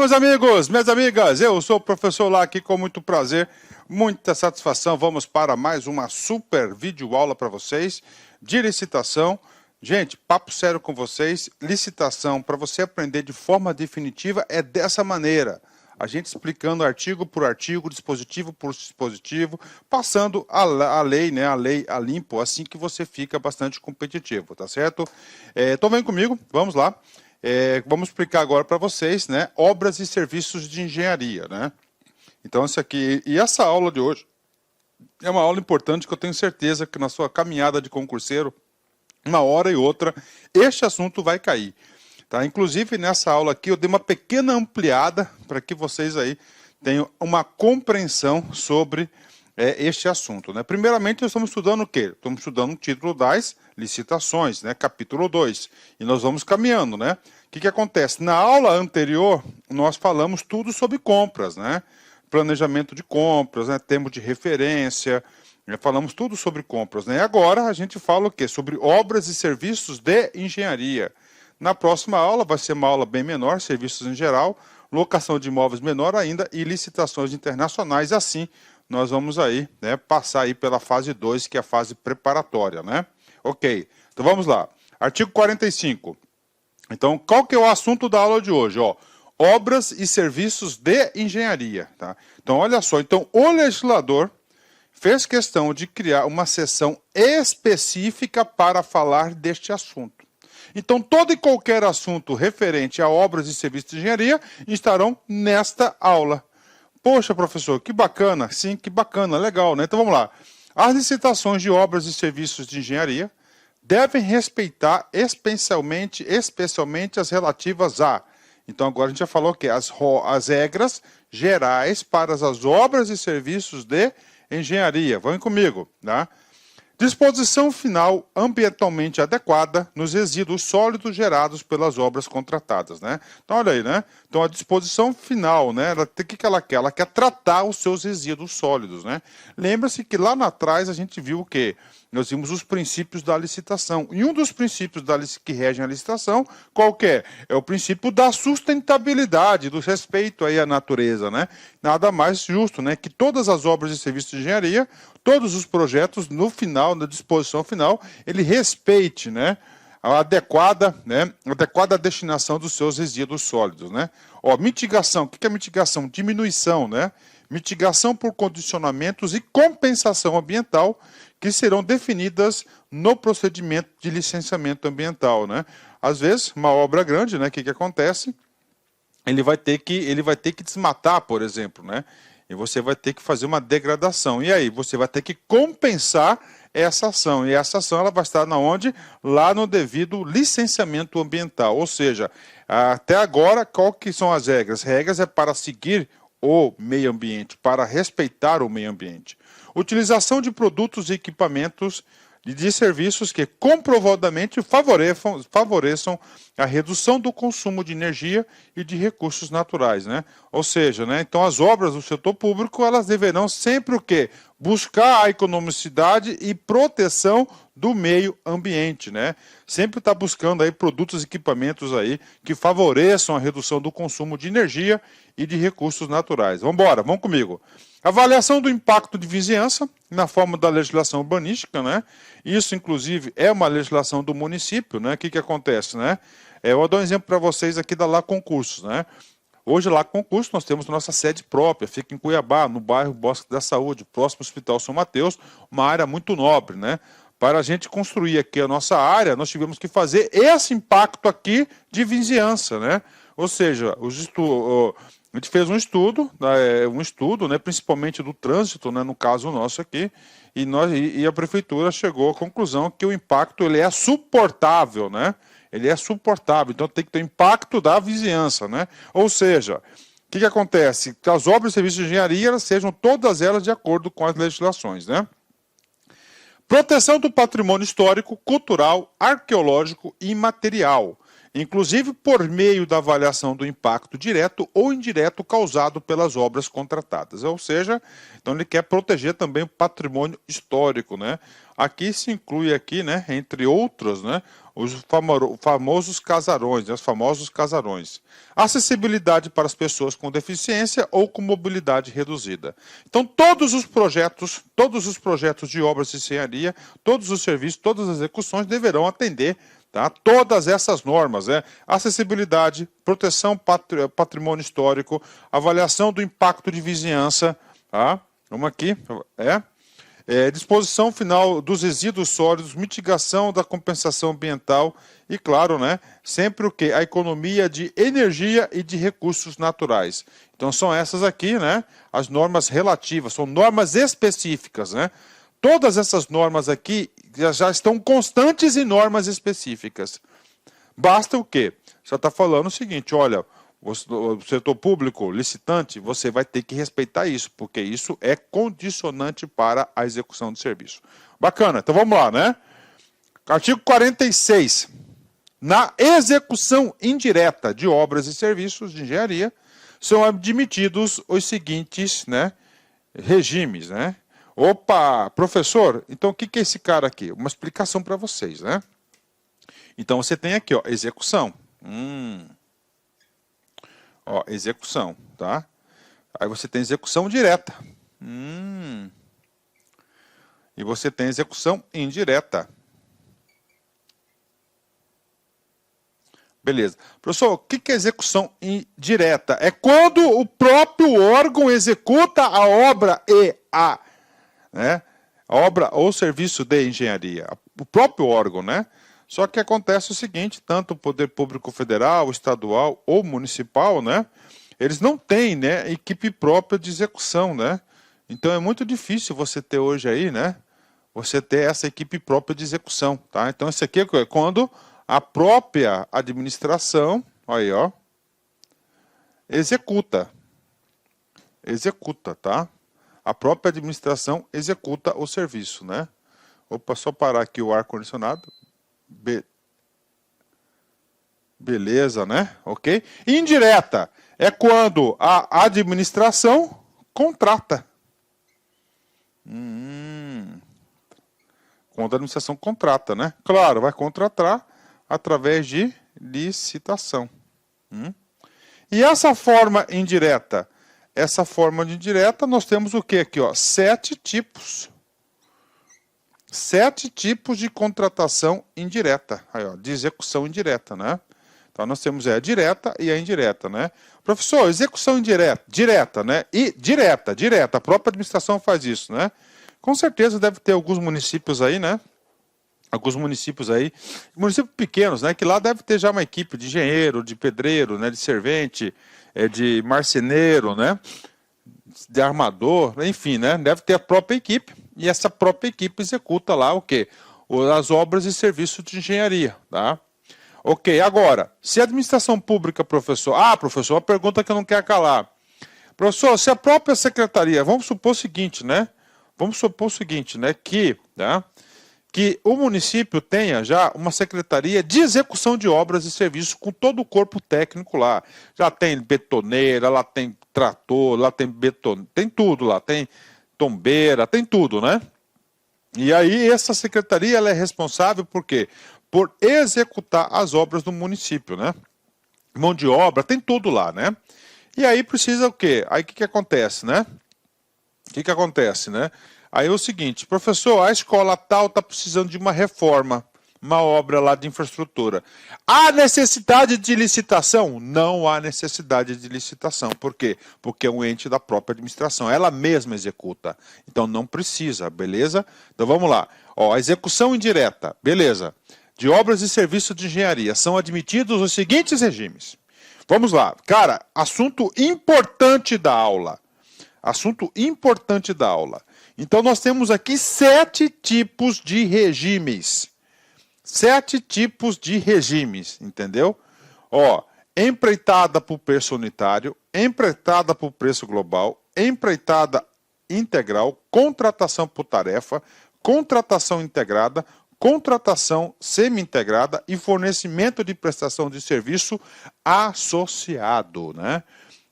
meus amigos, minhas amigas, eu sou o professor Lá aqui com muito prazer, muita satisfação. Vamos para mais uma super videoaula para vocês de licitação. Gente, papo sério com vocês, licitação para você aprender de forma definitiva é dessa maneira. A gente explicando artigo por artigo, dispositivo por dispositivo, passando a lei, né, a lei a limpo, assim que você fica bastante competitivo, tá certo? Então vem comigo, vamos lá. Vamos explicar agora para vocês, né, obras e serviços de engenharia, né? Então isso aqui, e essa aula de hoje é uma aula importante que eu tenho certeza que na sua caminhada de concurseiro, uma hora e outra, este assunto vai cair. Tá? Inclusive nessa aula aqui eu dei uma pequena ampliada para que vocês aí tenham uma compreensão sobre este assunto, né? Primeiramente, nós estamos estudando o quê? Estamos estudando o título das licitações, né? Capítulo 2. E nós vamos caminhando, né? O que acontece? Na aula anterior, nós falamos tudo sobre compras, né? Planejamento de compras, né? Termos de referência, né? Falamos tudo sobre compras, né? E agora a gente fala o quê? Sobre obras e serviços de engenharia. Na próxima aula, vai ser uma aula bem menor, serviços em geral, locação de imóveis menor ainda e licitações internacionais, assim nós vamos aí, né, passar aí pela fase 2, que é a fase preparatória, né? Ok, então vamos lá. Artigo 45. Então, qual que é o assunto da aula de hoje? Ó, obras e serviços de engenharia, tá? Então, olha só, então o legislador fez questão de criar uma seção específica para falar deste assunto. Então, todo e qualquer assunto referente a obras e serviços de engenharia estarão nesta aula. Poxa, professor, que bacana. Sim, que bacana, legal, né? Então, vamos lá. As licitações de obras e serviços de engenharia devem respeitar especialmente as relativas a... Então, agora a gente já falou que as regras gerais para as obras e serviços de engenharia. Vão comigo, tá? Disposição final ambientalmente adequada nos resíduos sólidos gerados pelas obras contratadas, né? Então, olha aí, né? Então, a disposição final, né? O que ela quer? Ela quer tratar os seus resíduos sólidos, né? Lembra-se que lá atrás a gente viu o quê? Nós vimos os princípios da licitação. E um dos princípios que regem a licitação, qual que é? É o princípio da sustentabilidade, do respeito aí à natureza, né? Nada mais justo, né? Que todas as obras e serviços de engenharia, todos os projetos, no final, na disposição final, ele respeite, né, a adequada destinação dos seus resíduos sólidos, né? Ó, mitigação, o que é mitigação? Diminuição, né? Mitigação por condicionamentos e compensação ambiental que serão definidas no procedimento de licenciamento ambiental, né? Às vezes, uma obra grande, né, o que acontece? Ele vai ter que desmatar, por exemplo, né? E você vai ter que fazer uma degradação. E aí, você vai ter que compensar essa ação. E essa ação ela vai estar na onde? Lá no devido licenciamento ambiental. Ou seja, até agora, qual que são as regras? Regras é para seguir o meio ambiente, para respeitar o meio ambiente. Utilização de produtos e equipamentos de serviços que comprovadamente favoreçam a redução do consumo de energia e de recursos naturais, né? Ou seja, né, então as obras do setor público, elas deverão sempre o quê? Buscar a economicidade e proteção do meio ambiente, né? Sempre está buscando aí produtos e equipamentos aí que favoreçam a redução do consumo de energia e de recursos naturais. Vamos embora, vamos comigo. Avaliação do impacto de vizinhança na forma da legislação urbanística, né? Isso, inclusive, é uma legislação do município, né? O que acontece, né? Eu vou dar um exemplo para vocês aqui da Lá Concursos, né? Hoje, Lá Concursos, nós temos nossa sede própria, fica em Cuiabá, no bairro Bosque da Saúde, próximo ao Hospital São Mateus, uma área muito nobre, né? Para a gente construir aqui a nossa área, nós tivemos que fazer esse impacto aqui de vizinhança, né? Ou seja, a gente fez um estudo, né, principalmente do trânsito, né, no caso nosso aqui, e a prefeitura chegou à conclusão que o impacto ele é suportável, né? Ele é suportável, então tem que ter impacto da vizinhança, né? Ou seja, o que acontece? Que as obras e serviços de engenharia elas sejam todas elas de acordo com as legislações, né? Proteção do patrimônio histórico, cultural, arqueológico e imaterial. inclusive por meio da avaliação do impacto direto ou indireto causado pelas obras contratadas. Ou seja, então ele quer proteger também o patrimônio histórico, né? Aqui se inclui aqui, né, entre outros, né, os famosos casarões, né, os famosos casarões. Acessibilidade para as pessoas com deficiência ou com mobilidade reduzida. Então todos os projetos de obras de engenharia, todos os serviços, todas as execuções deverão atender, tá, todas essas normas, né? Acessibilidade, proteção patrimônio histórico, avaliação do impacto de vizinhança, tá? Vamos aqui, disposição final dos resíduos sólidos, mitigação da compensação ambiental e, claro, né, sempre o quê? A economia de energia e de recursos naturais. Então são essas aqui, né, as normas relativas, são normas específicas, né? Todas essas normas aqui já estão constantes em normas específicas. Basta o quê? Você está falando o seguinte, olha, o setor público, licitante, você vai ter que respeitar isso, porque isso é condicionante para a execução do serviço. Bacana, então vamos lá, né? Artigo 46. Na execução indireta de obras e serviços de engenharia, são admitidos os seguintes, né, regimes, né? Opa, professor, então o que é esse cara aqui? Uma explicação para vocês, né? Então você tem aqui, ó, execução. Ó, execução, tá? Aí você tem execução direta. E você tem execução indireta. Beleza. Professor, o que é execução indireta? É quando o próprio órgão executa a obra a obra ou serviço de engenharia. O próprio órgão, né? Só que acontece o seguinte, tanto o poder público federal, estadual ou municipal, né? Eles não têm, né, equipe própria de execução, né? Então é muito difícil você ter hoje aí, né? Você ter essa equipe própria de execução, tá? Então isso aqui é quando a própria administração, aí, ó, executa, tá? A própria administração executa o serviço, né? Opa, só parar aqui o ar-condicionado. Beleza, né? Ok? Indireta é quando a administração contrata. Quando a administração contrata, né? Claro, vai contratar através de licitação. E essa forma indireta? Essa forma de indireta, nós temos o que aqui, ó? 7 tipos. 7 tipos de contratação indireta, aí, ó, de execução indireta, né? Então nós temos a direta e a indireta, né? Professor, execução indireta, direta, né? E direta, a própria administração faz isso, né? Com certeza deve ter alguns municípios aí, né? Municípios pequenos, né? Que lá deve ter já uma equipe de engenheiro, de pedreiro, né? De servente, de marceneiro, né? De armador, enfim, né? Deve ter a própria equipe. E essa própria equipe executa lá o quê? As obras e serviços de engenharia, tá? Ok, agora, se a administração pública, professor... professor, uma pergunta que eu não quero calar. Professor, se a própria secretaria... Vamos supor o seguinte, né? Que o município tenha já uma secretaria de execução de obras e serviços com todo o corpo técnico lá. Já tem betoneira, lá tem trator, lá tem tem tudo lá, tem tombeira, tem tudo, né? E aí essa secretaria ela é responsável por quê? Por executar as obras do município, né? Mão de obra, tem tudo lá, né? E aí precisa o quê? Aí o que acontece, né? Aí é o seguinte, professor, a escola tal está precisando de uma reforma, uma obra lá de infraestrutura. Há necessidade de licitação? Não há necessidade de licitação. Por quê? Porque é um ente da própria administração, ela mesma executa. Então não precisa, beleza? Então vamos lá. Ó, a execução indireta, beleza. De obras e serviços de engenharia são admitidos os seguintes regimes. Vamos lá. Cara, assunto importante da aula. Então nós temos aqui 7 tipos de regimes. 7 tipos de regimes, entendeu? Ó, empreitada por preço unitário, empreitada por preço global, empreitada integral, contratação por tarefa, contratação integrada, contratação semi-integrada e fornecimento de prestação de serviço associado, né?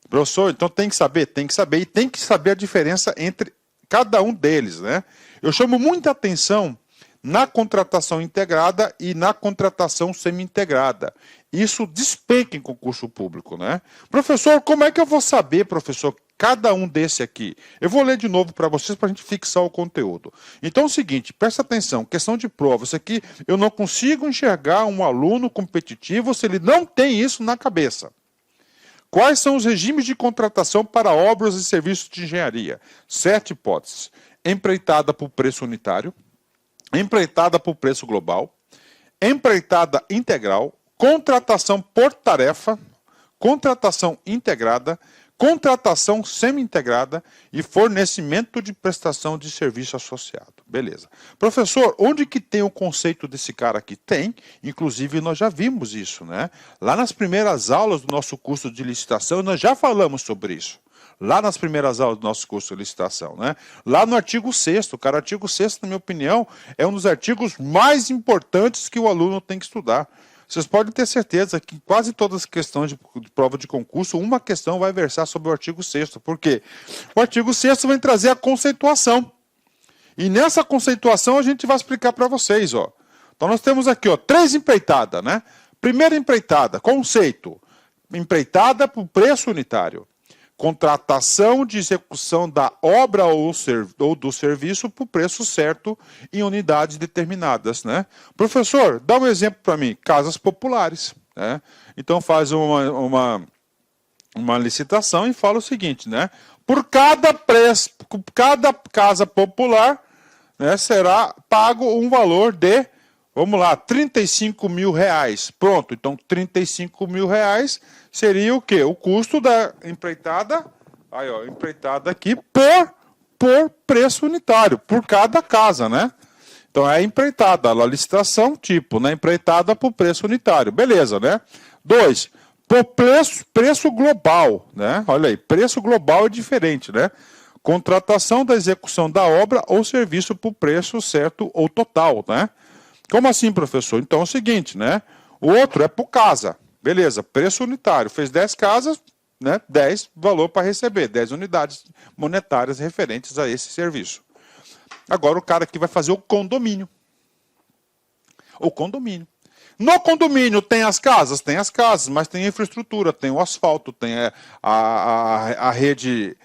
Professor, então tem que saber e tem que saber a diferença entre cada um deles, né? Eu chamo muita atenção na contratação integrada e na contratação semi-integrada. Isso despenca em concurso público, né? Professor, como é que eu vou saber, professor, cada um desse aqui? Eu vou ler de novo para vocês para a gente fixar o conteúdo. Então é o seguinte, presta atenção, questão de prova. Isso aqui eu não consigo enxergar um aluno competitivo se ele não tem isso na cabeça. Quais são os regimes de contratação para obras e serviços de engenharia? 7 hipóteses. Empreitada por preço unitário, empreitada por preço global, empreitada integral, contratação por tarefa, contratação integrada, contratação semi-integrada e fornecimento de prestação de serviço associado. Beleza. Professor, onde que tem o conceito desse cara aqui? Tem, inclusive nós já vimos isso, né? Lá nas primeiras aulas do nosso curso de licitação, nós já falamos sobre isso. Lá nas primeiras aulas do nosso curso de licitação, né? Lá no artigo 6º, cara, o artigo 6º, na minha opinião, é um dos artigos mais importantes que o aluno tem que estudar. Vocês podem ter certeza que em quase todas as questões de prova de concurso, uma questão vai versar sobre o artigo 6º. Por quê? O artigo 6º vai trazer a conceituação. E nessa conceituação a gente vai explicar para vocês, ó. Então nós temos aqui, ó, 3 empreitadas, né? Primeira empreitada, conceito. Empreitada por preço unitário. Contratação de execução da obra ou do serviço por preço certo em unidades determinadas, né? Professor, dá um exemplo para mim. Casas populares, né? Então faz uma licitação e fala o seguinte, né? Por cada casa popular, né, será pago um valor de, vamos lá, 35 mil reais. Pronto, então 35 mil reais seria o quê? O custo da empreitada, aí ó, empreitada aqui por preço unitário, por cada casa, né? Então é a empreitada, a licitação tipo, né? Empreitada por preço unitário, beleza, né? 2, por preço global, né? Olha aí, preço global é diferente, né? Contratação da execução da obra ou serviço por preço certo ou total, né? Como assim, professor? Então é o seguinte, né? O outro é por casa. Beleza, preço unitário. Fez 10 casas, né? 10 valor para receber, 10 unidades monetárias referentes a esse serviço. Agora o cara aqui vai fazer o condomínio. O condomínio. No condomínio tem as casas, mas tem a infraestrutura, tem o asfalto, tem a rede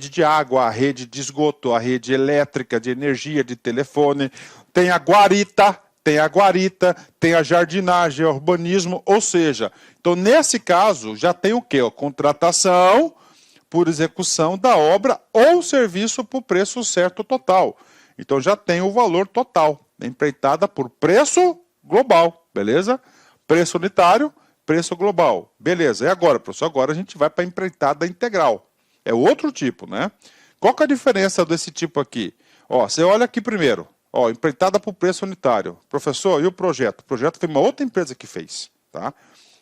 de água, a rede de esgoto, a rede elétrica, de energia, de telefone, tem a guarita, tem a jardinagem, o urbanismo, ou seja, então nesse caso já tem o quê? A contratação por execução da obra ou serviço por preço certo total. Então já tem o valor total, empreitada por preço global, beleza? Preço unitário, preço global, beleza. E agora, professor? Agora a gente vai para a empreitada integral. É outro tipo, né? Qual que é a diferença desse tipo aqui? Ó, você olha aqui primeiro. Ó, empreitada por preço unitário. Professor, e o projeto? O projeto foi uma outra empresa que fez, tá?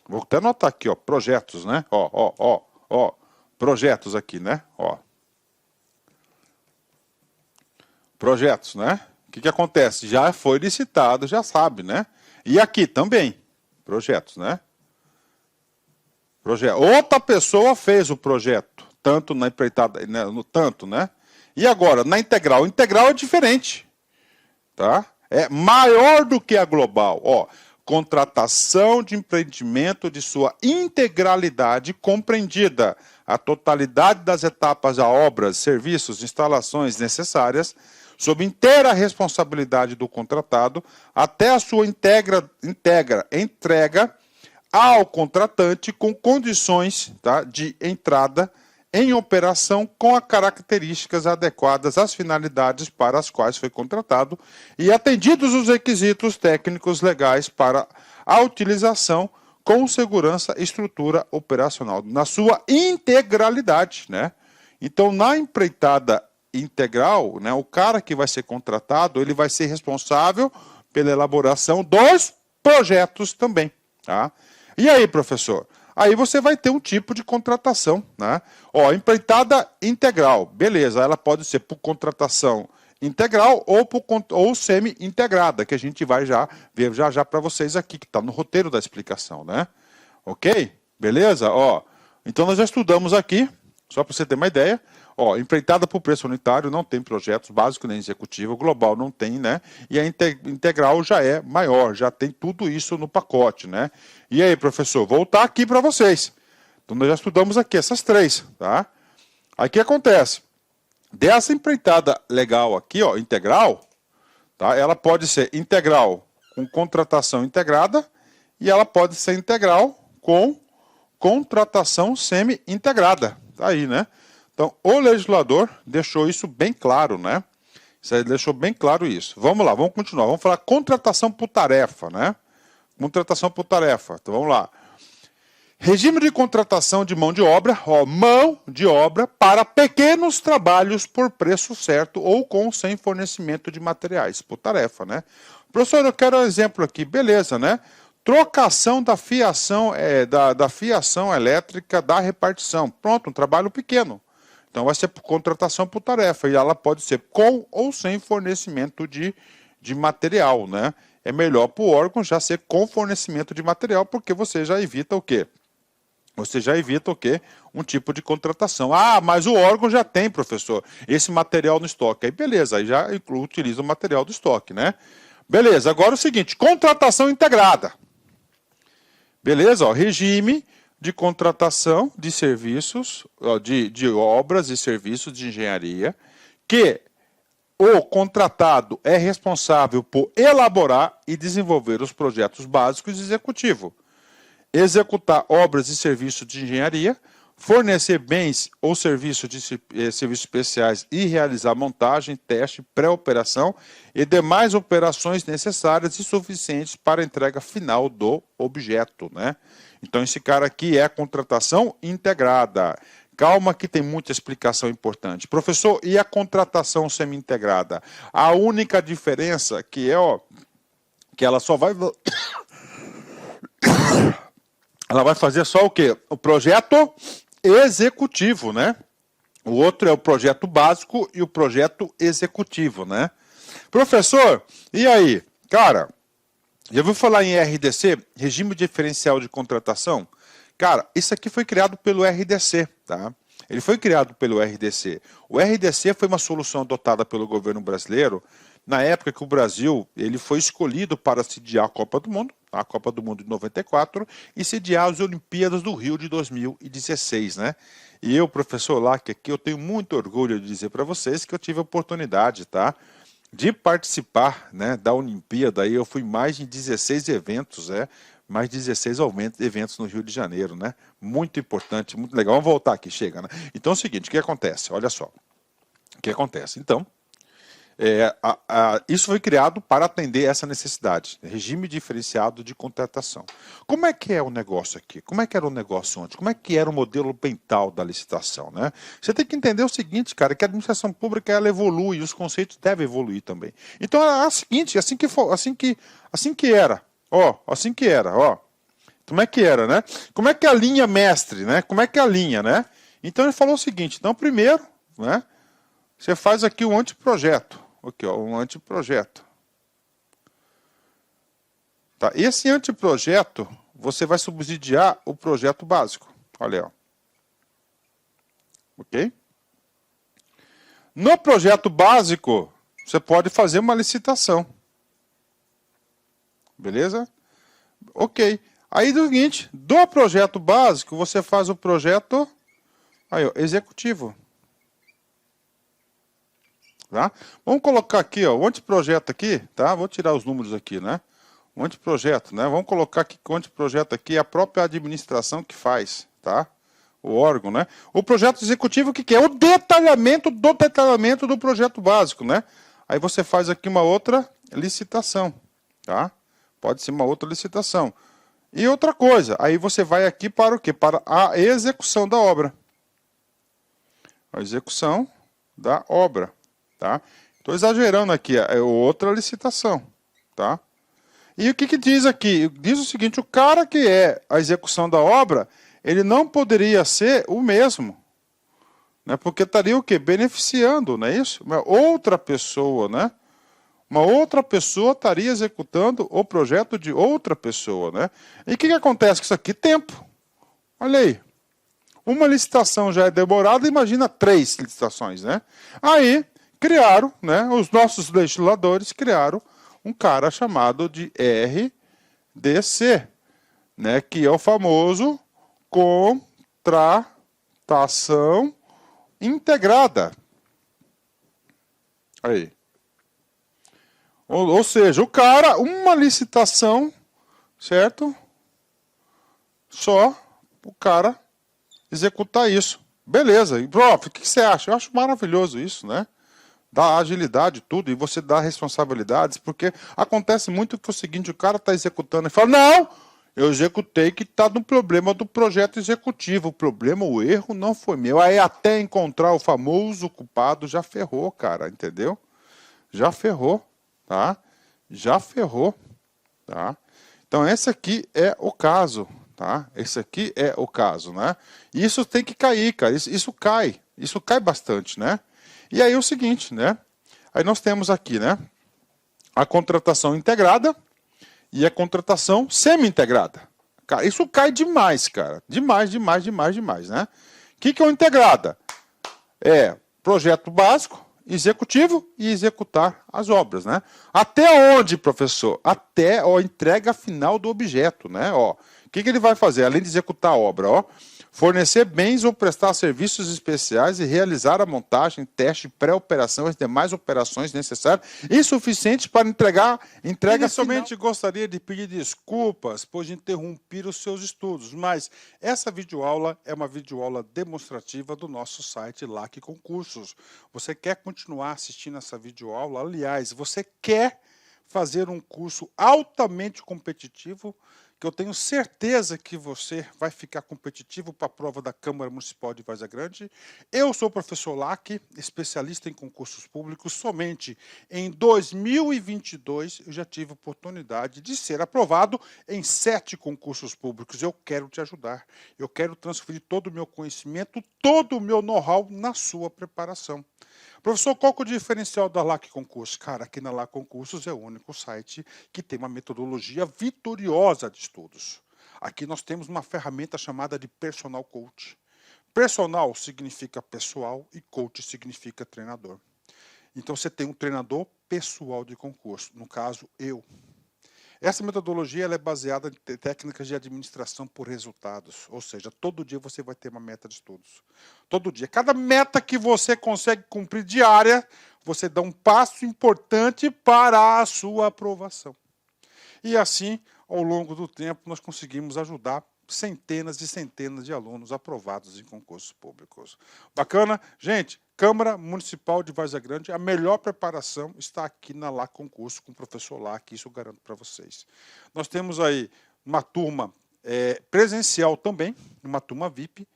Vou até anotar aqui, ó, projetos, né? Ó, projetos aqui, né? Ó. Projetos, né? O que acontece? Já foi licitado, já sabe, né? E aqui também, projetos, né? Outra pessoa fez o projeto, tanto na empreitada, né? né? E agora, na integral? Integral é diferente. Tá? É maior do que a global. Ó, contratação de empreendimento de sua integralidade compreendida a totalidade das etapas da obras, serviços, instalações necessárias, sob inteira responsabilidade do contratado, até a sua entrega ao contratante com condições, tá, de entrada em operação com as características adequadas às finalidades para as quais foi contratado e atendidos os requisitos técnicos legais para a utilização com segurança e estrutura operacional, na sua integralidade, né? Então, na empreitada integral, né, o cara que vai ser contratado, ele vai ser responsável pela elaboração dos projetos também, tá? E aí, professor? Aí você vai ter um tipo de contratação, né? Ó, empreitada integral, beleza, ela pode ser por contratação integral ou semi-integrada, que a gente vai já ver já para vocês aqui, que está no roteiro da explicação, né? Ok? Beleza? Ó, então nós já estudamos aqui, só para você ter uma ideia, ó, empreitada por preço unitário não tem projetos básico nem executivo, global não tem, né? E a integral já é maior, já tem tudo isso no pacote, né? E aí, professor, voltar aqui para vocês. Então nós já estudamos aqui essas três, tá? Aí o que acontece? Dessa empreitada legal aqui, ó, integral, tá? Ela pode ser integral com contratação integrada e ela pode ser integral com contratação semi-integrada. Tá aí, né? Então, o legislador deixou isso bem claro, né? Isso aí deixou bem claro isso. Vamos lá, vamos continuar. Vamos falar contratação por tarefa, né? Contratação por tarefa. Então, vamos lá. Regime de contratação de mão de obra, ó, mão de obra para pequenos trabalhos por preço certo ou com sem fornecimento de materiais, por tarefa, né? Professor, eu quero um exemplo aqui, beleza, né? Trocação da fiação, da fiação elétrica da repartição. Pronto, um trabalho pequeno. Então vai ser por contratação por tarefa e ela pode ser com ou sem fornecimento de material, né? É melhor para o órgão já ser com fornecimento de material, porque você já evita o quê? Você já evita o quê? Um tipo de contratação. Ah, mas o órgão já tem, professor, esse material no estoque. Aí beleza, aí já utiliza o material do estoque, né? Beleza, agora o seguinte, contratação integrada. Beleza, ó, regime de contratação de serviços, ó, de obras e serviços de engenharia, que o contratado é responsável por elaborar e desenvolver os projetos básicos e executivo, executar obras e serviços de engenharia, fornecer bens ou serviços especiais e realizar montagem, teste, pré-operação e demais operações necessárias e suficientes para a entrega final do objeto, né? Então esse cara aqui é a contratação integrada. Calma que tem muita explicação importante. Professor, e a contratação semi-integrada? A única diferença que é, ó, que ela só vai... ela vai fazer só o quê? O projeto executivo, né? O outro é o projeto básico e o projeto executivo, né? Professor, e aí? Cara, já ouviu falar em RDC? Regime Diferencial de Contratação? Cara, isso aqui foi criado pelo RDC, tá? Ele foi criado pelo RDC. O RDC foi uma solução adotada pelo governo brasileiro na época que o Brasil ele foi escolhido para sediar a Copa do Mundo, a Copa do Mundo de 94, e sediar as Olimpíadas do Rio de 2016, né? E eu, professor Lack, aqui eu tenho muito orgulho de dizer para vocês que eu tive a oportunidade, tá, de participar, né, da Olimpíada. Aí eu fui mais de 16 eventos, mais de 16 eventos no Rio de Janeiro, né? Muito importante, muito legal. Vamos voltar aqui, chega, né? Então é o seguinte, o que acontece? Olha só. O que acontece? Então, isso foi criado para atender essa necessidade, regime diferenciado de contratação. Como é que é o negócio aqui? Como é que era o negócio antes? Como é que era o modelo mental da licitação, né? Você tem que entender o seguinte, cara, que a administração pública ela evolui, os conceitos devem evoluir também. Então é o seguinte, assim que era, ó. Como é que era, né? Como é que é a linha mestre, né? Como é que é a linha, né? Então ele falou o seguinte, então primeiro, né, você faz aqui um anteprojeto. Aqui, ó, um anteprojeto. Tá? Esse anteprojeto, você vai subsidiar o projeto básico. Olha, ó. Ok? No projeto básico, você pode fazer uma licitação. Beleza? Ok. Aí, do seguinte, do projeto básico, você faz o projeto aí, ó, executivo. Tá? Vamos colocar aqui, ó, o anteprojeto aqui, tá? Vou tirar os números aqui, né? O anteprojeto, né? Vamos colocar aqui que o anteprojeto aqui é a própria administração que faz, tá? O órgão, né? O projeto executivo, o que é? O detalhamento do projeto básico, né? Aí você faz aqui uma outra licitação, tá? Pode ser uma outra licitação. E outra coisa, aí você vai aqui para o quê? Para a execução da obra. A execução da obra. Tá? Estou exagerando aqui, é outra licitação, tá? E o que diz aqui? Diz o seguinte, o cara que é a execução da obra, ele não poderia ser o mesmo né? Porque estaria o quê? Beneficiando, não é isso? Uma outra pessoa, né? Uma outra pessoa estaria executando o projeto de outra pessoa, né? E o que acontece com isso aqui? Tempo. Olha aí. Uma licitação já é demorada, imagina 3 licitações, né? Aí criaram, né? Os nossos legisladores criaram um cara chamado de RDC, né? Que é o famoso contratação integrada. Aí. Ou seja, o cara, uma licitação, certo? Só o cara executar isso. Beleza. E, prof, o que você acha? Eu acho maravilhoso isso, né? Dá agilidade, tudo, e você dá responsabilidades, porque acontece muito que é o seguinte, o cara está executando e fala, não, eu executei que está no problema do projeto executivo, o problema, o erro não foi meu. Aí até encontrar o famoso culpado, já ferrou, cara, entendeu? Já ferrou, tá? Já ferrou, tá? Então esse aqui é o caso, tá? Esse aqui é o caso, né? E isso tem que cair, cara, isso cai bastante, né? E aí é o seguinte, né? Aí nós temos aqui, né? A contratação integrada e a contratação semi-integrada. Cara, isso cai demais, cara. Demais, demais, demais, demais, né? O que é o integrada? É projeto básico, executivo e executar as obras, né? Até onde, professor? Até a entrega final do objeto, né? Ó, o que ele vai fazer? Além de executar a obra, ó, fornecer bens ou prestar serviços especiais e realizar a montagem, teste, pré-operação e as demais operações necessárias e suficientes para entrega Inicialmente final. gostaria de pedir desculpas por interromper os seus estudos, mas essa videoaula é uma videoaula demonstrativa do nosso site LAC Concursos. Você quer continuar assistindo essa videoaula? Aliás, você quer fazer um curso altamente competitivo, que eu tenho certeza que você vai ficar competitivo para a prova da Câmara Municipal de Várzea Grande. Eu sou o professor Lac, especialista em concursos públicos. Somente em 2022 eu já tive a oportunidade de ser aprovado em 7 concursos públicos. Eu quero te ajudar. Eu quero transferir todo o meu conhecimento, todo o meu know-how na sua preparação. Professor, qual que é o diferencial da LAC Concursos? Cara, aqui na LAC Concursos é o único site que tem uma metodologia vitoriosa de estudos. Aqui nós temos uma ferramenta chamada de Personal Coach. Personal significa pessoal e coach significa treinador. Então você tem um treinador pessoal de concurso, no caso eu. Essa metodologia ela é baseada em técnicas de administração por resultados, ou seja, todo dia você vai ter uma meta de estudos. Todo dia. Cada meta que você consegue cumprir diária, você dá um passo importante para a sua aprovação. E assim, ao longo do tempo, nós conseguimos ajudar centenas e centenas de alunos aprovados em concursos públicos. Bacana? Gente, Câmara Municipal de Várzea Grande, a melhor preparação está aqui na LAC Concurso com o professor Lac, isso eu garanto para vocês. Nós temos aí uma turma presencial também, uma turma VIP,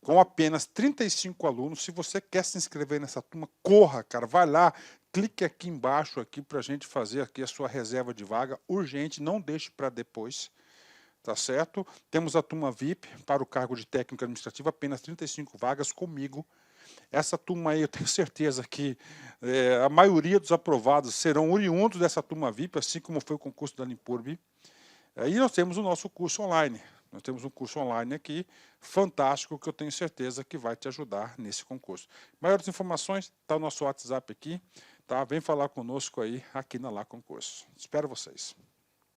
com apenas 35 alunos. Se você quer se inscrever nessa turma, corra, cara, vai lá, clique aqui embaixo aqui para a gente fazer aqui a sua reserva de vaga, urgente, não deixe para depois. Tá certo? Temos a turma VIP para o cargo de técnico administrativo, apenas 35 vagas comigo. Essa turma aí, eu tenho certeza que a maioria dos aprovados serão oriundos dessa turma VIP, assim como foi o concurso da Limpurb. E nós temos o nosso curso online. Nós temos um curso online aqui, fantástico, que eu tenho certeza que vai te ajudar nesse concurso. Maiores informações, está o nosso WhatsApp aqui. Tá? Vem falar conosco aí, aqui na LAC Concurso. Espero vocês.